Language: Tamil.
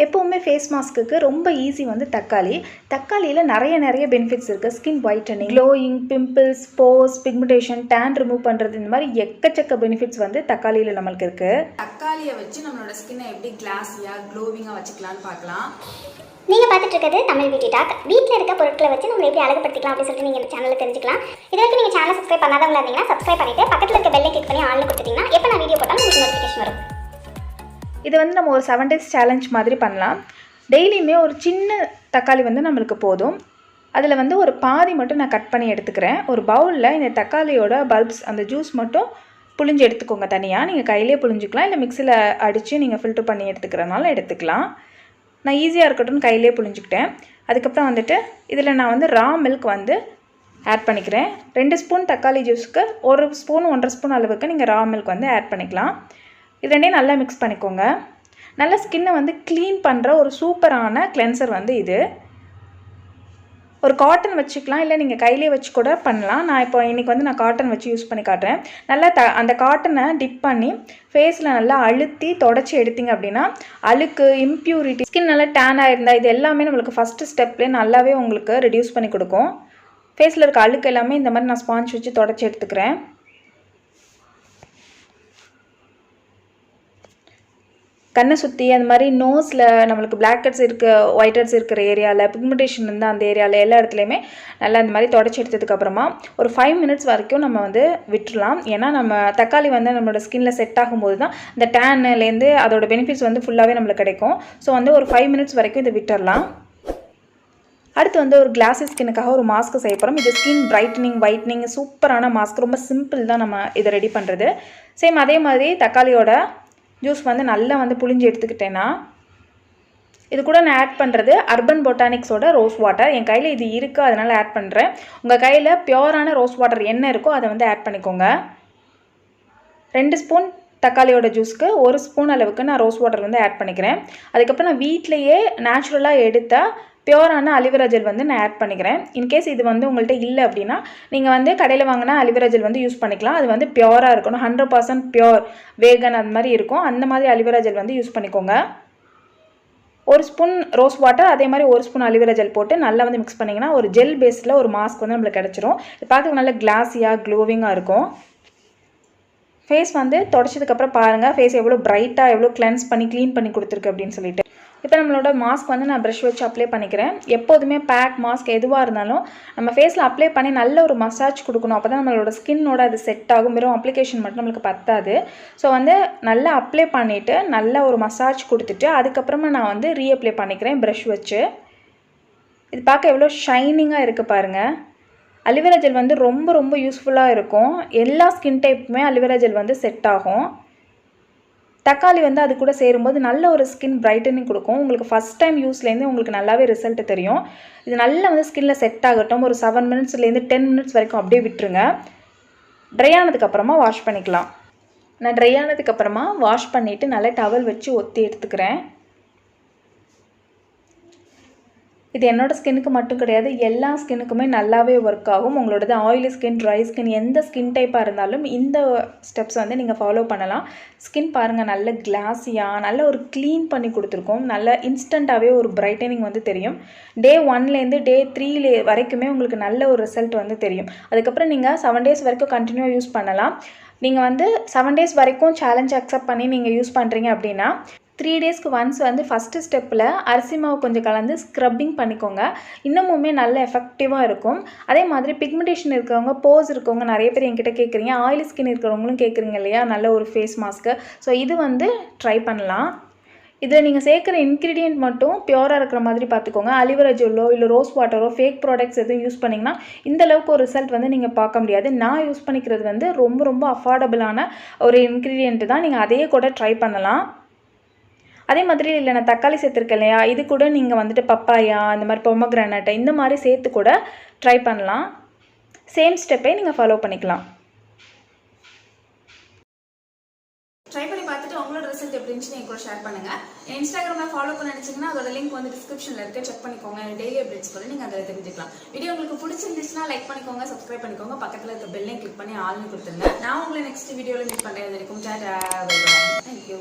எப்போவுமே ஃபேஸ் மாஸ்க்குக்கு ரொம்ப ஈஸி வந்து தக்காளியில் நிறைய பெனிஃபிட்ஸ் இருக்குது. Skin whitening, glowing, pimples, pores, pigmentation, tan remove பண்ணுறது, இந்த மாதிரி எக்கச்சக்க பெனிஃபிட்ஸ் வந்து தக்காளியில் நம்மளுக்கு இருக்குது. தக்காளியை வச்சு நம்மளோட ஸ்கின்னை எப்படி கிளாஸியாக க்ளோவிங்காக வச்சுக்கலான்னு பார்க்கலாம். நீங்கள் பார்த்துட்டு இருக்கிறது தமிழ் பியூட்டி டாக். வீட்டில் இருக்க பொருட்களை வச்சு நம்ம எப்படி அழகுபடுத்திக்கலாம் அப்படின்னு சொல்லிட்டு நீங்கள் இந்த சேனலில் தெரிஞ்சுக்கலாம். இது வரைக்கும் நீங்கள் சேனல் சப்ஸ்கிரைப் பண்ணாதவங்க இருந்தீங்கன்னா சப்ஸ்கிரைப் பண்ணிட்டு பக்கத்தில் இருக்க பெல்லை கிளிக் பண்ணி ஆன்ல கொடுத்துட்டீங்கன்னா எப்போ நான் வீடியோ போட்டாலும் உங்களுக்கு நோட்டிஃபிகேஷன் வரும். இது வந்து நம்ம ஒரு 7 days சேலஞ்ச் மாதிரி பண்ணலாம். டெய்லியுமே ஒரு சின்ன தக்காளி வந்து நம்மளுக்கு போதும். அதில் வந்து ஒரு பாதி மட்டும் நான் கட் பண்ணி எடுத்துக்கிறேன். ஒரு பவுலில் இந்த தக்காளியோட பல்ப்ஸ் அந்த ஜூஸ் மட்டும் புழிஞ்சு எடுத்துக்கோங்க. தனியாக நீங்கள் கையிலே புழிஞ்சிக்கலாம், இல்லை மிக்சியில் அடித்து நீங்கள் ஃபில்டர் பண்ணி எடுத்துக்கிறனால எடுத்துக்கலாம். நான் ஈஸியாக இருக்கட்டும்னு கையிலே புழிஞ்சிக்கிட்டேன். அதுக்கப்புறம் வந்துட்டு இதில் நான் வந்து ரா மில்க் வந்து ஆட் பண்ணிக்கிறேன். 2 ஸ்பூன் தக்காளி ஜூஸுக்கு 1 ஸ்பூன் 1.5 ஸ்பூன் அளவுக்கு நீங்கள் ரா மில்க் வந்து ஆட் பண்ணிக்கலாம். இது ரெண்டையும் நல்லா மிக்ஸ் பண்ணிக்கோங்க. நல்லா ஸ்கின்னை வந்து க்ளீன் பண்ணுற ஒரு சூப்பரான கிளென்சர் வந்து இது. ஒரு காட்டன் வச்சுக்கலாம், இல்லை நீங்கள் கையிலே வச்சு கூட பண்ணலாம். நான் இப்போ இன்றைக்கி வந்து நான் காட்டன் வச்சு யூஸ் பண்ணி காட்டுறேன். நல்லா அந்த காட்டனை டிப் பண்ணி ஃபேஸில் நல்லா அழுத்தி தொடச்சி எடுத்திங்க அப்படின்னா அழுக்கு, இம்ப்யூரிட்டி, ஸ்கின் நல்லா டேன் ஆகிருந்தா இது எல்லாமே நம்மளுக்கு ஃபஸ்ட்டு ஸ்டெப்லேயே நல்லாவே உங்களுக்கு ரெடியூஸ் பண்ணி கொடுக்கும். ஃபேஸில் இருக்க அழுக்கு எல்லாமே இந்த மாதிரி நான் ஸ்பாஞ்ச் வச்சு தொடச்சி எடுத்துக்கிறேன். கண்ணை சுற்றி அந்த மாதிரி நோஸில் நம்மளுக்கு பிளாக் ஹெட்ஸ் ஒயிட் ஹெட்ஸ் இருக்கிற ஏரியாவில், பிக்மெண்டேஷன் இருந்தால் அந்த ஏரியாவில் எல்லா இடத்துலையுமே நல்லா இந்த மாதிரி தொடச்சி எடுத்ததுக்கப்புறமா ஒரு 5 minutes வரைக்கும் நம்ம வந்து விட்டுடலாம். ஏன்னா நம்ம தக்காளி வந்து நம்மளோட ஸ்கின்னில் செட் ஆகும்போது தான் இந்த டேன்லேருந்து அதோட பெனிஃபிட்ஸ் வந்து ஃபுல்லாகவே நம்மளுக்கு கிடைக்கும். ஸோ வந்து ஒரு 5 minutes வரைக்கும் இதை விட்டுடலாம். அடுத்து வந்து ஒரு கிளாஸி ஸ்கின்னுக்காக ஒரு மாஸ்க் செய்ய போகிறோம். இது ஸ்கின் பிரைட்டனிங், ஒயிட்னிங் சூப்பரான மாஸ்க். ரொம்ப சிம்பிள் தான் நம்ம இதை ரெடி பண்ணுறது. சேம் அதே மாதிரி தக்காளியோட ஜூஸ் வந்து நல்லா வந்து புழிஞ்சு எடுத்துக்கிட்டேன்னா இது கூட நான் ஆட் பண்ணுறது அர்பன் பொட்டானிக்ஸோட ரோஸ் வாட்டர். என் கையில் இது இருக்குது, அதனால் ஆட் பண்ணுறேன். உங்கள் கையில் பியோரான ரோஸ் வாட்டர் என்ன இருக்கோ அதை வந்து ஆட் பண்ணிக்கோங்க. 2 ஸ்பூன் தக்காளியோட ஜூஸ்க்கு 1 ஸ்பூன் அளவுக்கு நான் ரோஸ் வாட்டர் வந்து ஆட் பண்ணிக்கிறேன். அதுக்கப்புறம் நான் வீட்டிலையே நேச்சுரலாக எடுத்த பியோரான அலிவேரா ஜெல் வந்து நான் ஆட் பண்ணிக்கிறேன். இன்கேஸ் இது வந்து உங்கள்கிட்ட இல்லை அப்படின்னா நீங்கள் வந்து கடையில் வாங்கினா அலிவேரா ஜெல் வந்து யூஸ் பண்ணிக்கலாம். அது வந்து பியோராக இருக்கணும், 100% பியோர், வேகன் அந்த மாதிரி இருக்கும். அந்த மாதிரி அலிவேரா ஜெல் வந்து யூஸ் பண்ணிக்கோங்க. 1 ஸ்பூன் ரோஸ் வாட்டர், அதே மாதிரி 1 ஸ்பூன் அலிவேரா ஜெல் போட்டு நல்லா வந்து மிக்ஸ் பண்ணிங்கன்னா ஒரு ஜெல் பேஸில் ஒரு மாஸ்க் வந்து நம்மளுக்கு கிடச்சிரும். இது பார்க்க நல்லா கிளாஸியாக க்ளோவிங்காக இருக்கும். ஃபேஸ் வந்து தொடச்சதுக்கப்புறம் பாருங்கள் ஃபேஸ் எவ்வளோ பிரைட்டாக, எவ்வளோ கிளென்ஸ் பண்ணி க்ளீன் பண்ணி கொடுத்துருக்கு அப்படின்னு சொல்லிட்டு. இப்போ நம்மளோட மாஸ்க் வந்து நான் ப்ரஷ் வச்சு அப்ளை பண்ணிக்கிறேன். எப்போதுமே பேக், மாஸ்க் எதுவாக இருந்தாலும் நம்ம ஃபேஸில் அப்ளை பண்ணி நல்ல ஒரு மசாஜ் கொடுக்கணும். அப்போ தான் நம்மளோட ஸ்கின்னோட அது செட் ஆகும். வெறும் அப்ளிகேஷன் மட்டும் நம்மளுக்கு பத்தாது. ஸோ வந்து நல்லா அப்ளை பண்ணிவிட்டு நல்லா ஒரு மசாஜ் கொடுத்துட்டு அதுக்கப்புறமா நான் வந்து ரீஅப்ளை பண்ணிக்கிறேன் ப்ரஷ் வச்சு. இது பார்க்க எவ்வளோ ஷைனிங்காக இருக்குது பாருங்கள். அலிவேரா ஜெல் வந்து ரொம்ப யூஸ்ஃபுல்லாக இருக்கும். எல்லா ஸ்கின் டைப்புமே அலிவேரா ஜெல் வந்து செட் ஆகும். தக்காளி வந்து அது கூட சேரும்போது நல்ல ஒரு ஸ்கின் பிரைட்டனிங் கொடுக்கும். உங்களுக்கு ஃபஸ்ட் டைம் யூஸ்லேருந்து உங்களுக்கு நல்லாவே ரிசல்ட் தெரியும். இது நல்லா வந்து ஸ்கின்னில் செட் ஆகட்டும். ஒரு 7 minutesலேருந்து 10 minutes வரைக்கும் அப்படியே விட்டுருங்க. ட்ரை ஆனதுக்கப்புறமா வாஷ் பண்ணிக்கலாம். நான் ட்ரை ஆனதுக்கப்புறமா வாஷ் பண்ணிவிட்டு நல்லா டவல் வச்சு ஒத்தி எடுத்துக்கிறேன். இது என்னோடய ஸ்கின்னுக்கு மட்டும் கிடையாது, எல்லா ஸ்கின்னுக்குமே நல்லாவே ஒர்க் ஆகும். உங்களோடது ஆயிலி ஸ்கின், ட்ரை ஸ்கின், எந்த ஸ்கின் டைப்பாக இருந்தாலும் இந்த ஸ்டெப்ஸ் வந்து நீங்கள் ஃபாலோ பண்ணலாம். ஸ்கின் பாருங்கள் நல்ல கிளாஸியாக, நல்ல ஒரு க்ளீன் பண்ணி கொடுத்துருக்கோம். நல்ல இன்ஸ்டண்ட்டாகவே ஒரு பிரைட்டனிங் வந்து தெரியும். Day 1லேருந்து Day 3 வரைக்குமே உங்களுக்கு நல்ல ஒரு ரிசல்ட் வந்து தெரியும். அதுக்கப்புறம் நீங்கள் 7 days வரைக்கும் கண்டினியூவாக யூஸ் பண்ணலாம். நீங்கள் வந்து 7 days வரைக்கும் சேலஞ்ச் அக்செப்ட் பண்ணி நீங்கள் யூஸ் பண்ணுறீங்க அப்படின்னா 3 daysக்கு ஒன்ஸ் வந்து ஃபஸ்ட்டு ஸ்டெப்பில் அரிசி மாவு கொஞ்சம் கலந்து ஸ்க்ரப்பிங் பண்ணிக்கோங்க. இன்னமுமே நல்ல எஃபெக்டிவாக இருக்கும். அதே மாதிரி பிக்மெண்டேஷன் இருக்கிறவங்க, போஸ் இருக்கவங்க நிறைய பேர் என்கிட்ட கேட்குறீங்க. ஆயிலி ஸ்கின் இருக்கிறவங்களும் கேட்குறீங்க இல்லையா, நல்ல ஒரு ஃபேஸ் மாஸ்க்கு. ஸோ இது வந்து ட்ரை பண்ணலாம். இதில் நீங்கள் சேர்க்குற இன்க்ரீடியன்ட் மட்டும் பியூராக இருக்கிற மாதிரி பார்த்துக்கோங்க. அலிவேரா ஜெல்லோ இல்லை ரோஸ் வாட்டரோ ஃபேக் ப்ராடக்ட்ஸ் எதுவும் யூஸ் பண்ணிங்கன்னா இந்தளவுக்கு ஒரு ரிசல்ட் வந்து நீங்கள் பார்க்க முடியாது. நான் யூஸ் பண்ணிக்கிறது வந்து ரொம்ப அஃபோர்டபுளான ஒரு இன்க்ரீடியன்ட் தான். நீங்கள் அதையே கூட ட்ரை பண்ணலாம். அதே மாதிரி இல்லை நான் தக்காளி சேர்த்துருக்கேன் இல்லையா, இது கூட நீங்கள் வந்துட்டு பப்பாயா, இந்த மாதிரி பொமக்ரானட் இந்த மாதிரி சேர்த்து கூட ட்ரை பண்ணலாம். சேம் ஸ்டெப்பை நீங்கள் ஃபாலோ பண்ணிக்கலாம். ட்ரை பண்ணி பார்த்துட்டு உங்களோட ரிசல்ட் எப்படி இருந்துச்சு என் கூட ஷேர் பண்ணுங்க. இன்ஸ்டாகிராமில் ஃபாலோ பண்ண நினைச்சீங்கன்னா அதோட லிங்க் வந்து டிஸ்கிரிப்ஷனில் இருக்கு, செக் பண்ணிக்கோங்க. டெய்லி அப்டேட்ஸ் கூட நீங்கள் அதில் தெரிஞ்சுக்கலாம். வீடியோ உங்களுக்கு பிடிச்சிருந்துச்சுன்னா லைக் பண்ணிக்கோங்க, சப்ஸ்கிரைப் பண்ணிக்கோங்க, பக்கத்தில் இருக்க பெல்லையும் கிளிக் பண்ணி ஆல்னு கொடுத்துருங்க. நான் உங்களை நெக்ஸ்ட் வீடியோவில் மீட் பண்ணுறது வரைக்கும் டாடா பை பை. தேங்க்யூ.